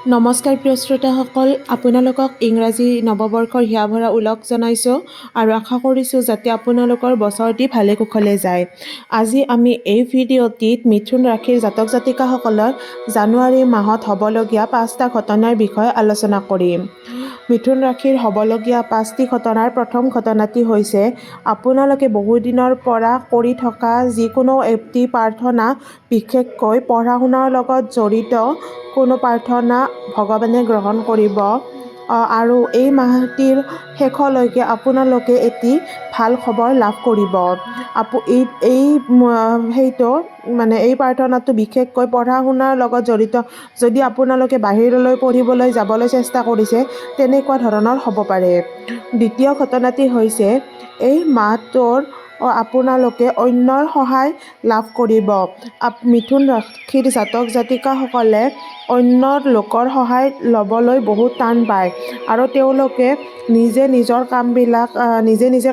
নমস্কাৰ প্ৰিয় শ্ৰোতাসকল, আপোনালোকক ইংৰাজী নৱবৰ্ষৰ হিয়াভৰা ওলগ জনাইছোঁ আৰু আশা কৰিছোঁ যাতে আপোনালোকৰ বছৰটি ভালে কুশলে যায়। আজি আমি এই ভিডিঅ'টিত মিথুন ৰাশিৰ জাতক জাতিকাসকলৰ জানুৱাৰী মাহত হ'বলগীয়া 5টা ঘটনাৰ বিষয়ে আলোচনা কৰিম। মিথুন ৰাশিৰ হ'বলগীয়া 5টি ঘটনাৰ প্ৰথম ঘটনাটি হৈছে আপোনালোকে বহুদিনৰ পৰা কৰি থকা যিকোনো এটি প্ৰাৰ্থনা, বিশেষকৈ পঢ়া শুনাৰ লগত জড়িত কোনো প্ৰাৰ্থনা ভগৱানে গ্ৰহণ কৰিব আৰু এই মাহটিৰ শেষলৈকে আপোনালোকে এটি ভাল খবৰ লাভ কৰিব। এই প্ৰাৰ্থনাটো বিশেষকৈ পঢ়া শুনাৰ লগত জড়িত। যদি আপোনালোকে বাহিৰলৈ পঢ়িবলৈ যাবলৈ চেষ্টা কৰিছে তেনেকুৱা ধৰণৰ হ'ব পাৰে। দ্বিতীয় ঘটনাটি হৈছে এই মাহটোৰ আপোনালোকে অন্যৰ সহায় লাভ কৰিব। মিথুন ৰাশিৰ জাতক জাতিকাসকলে অন্য লোকৰ সহায় ল'বলৈ বহুত টান পায় আৰু তেওঁলোকে নিজে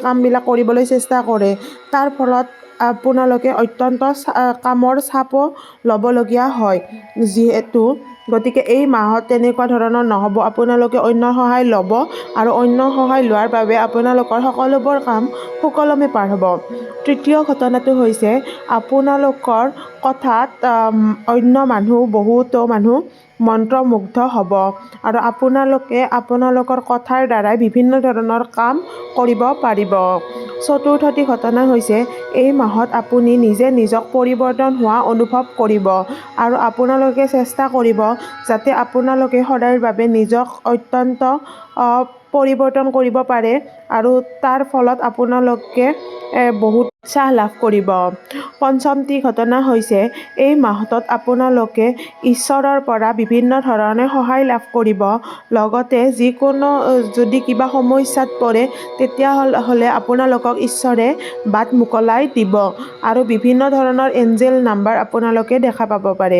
কামবিলাক কৰিবলৈ চেষ্টা কৰে। তাৰ ফলত আপোনালোকে অত্যন্ত কামৰ চাপো ল'বলগীয়া হয়। গতিকে এই মাহত তেনেকুৱা ধৰণৰ নহ'ব। আপোনালোকে অন্যৰ সহায় ল'ব আৰু অন্যৰ সহায় লোৱাৰ বাবে আপোনালোকৰ সকলোবোৰ কাম সুকলমে পাৰ হ'ব। তৃতীয় ঘটনাটো হৈছে আপোনালোকৰ কথাত বহুতো মানুহ মন্ত্ৰমুগ্ধ হ'ব আৰু আপোনালোকে আপোনালোকৰ কথাৰ দ্বাৰাই বিভিন্ন ধৰণৰ কাম কৰিব পাৰিব। চতুৰ্থটি ঘটনা হৈছে এই মাহত আপুনি নিজক পৰিৱৰ্তন হোৱা অনুভৱ কৰিব আৰু আপোনালোকে চেষ্টা কৰিব যাতে আপোনালোকে সদায়ৰ বাবে নিজক অত্যন্ত পৰিৱৰ্তন কৰিব পাৰে আৰু তাৰ ফলত আপোনালোকে বহুত উৎসাহ লাভ কৰিব। পঞ্চমটি ঘটনা হৈছে এই মাহটোত আপোনালোকে ঈশ্বৰৰ পৰা বিভিন্ন ধৰণে সহায় লাভ কৰিব। লগতে যদি কিবা সমস্যাত পৰে তেতিয়াহ'লে আপোনালোকক ঈশ্বৰে বাট মোকলাই দিব আৰু বিভিন্ন ধৰণৰ এঞ্জেল নাম্বাৰ আপোনালোকে দেখা পাব পাৰে।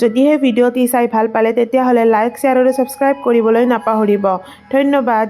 যদিহে ভিডিঅ'টি চাই ভাল পালে তেতিয়াহ'লে লাইক, শ্বেয়াৰ আৰু ছাবস্ক্ৰাইব কৰিবলৈ নাপাহৰিব। ধন্যবাদ।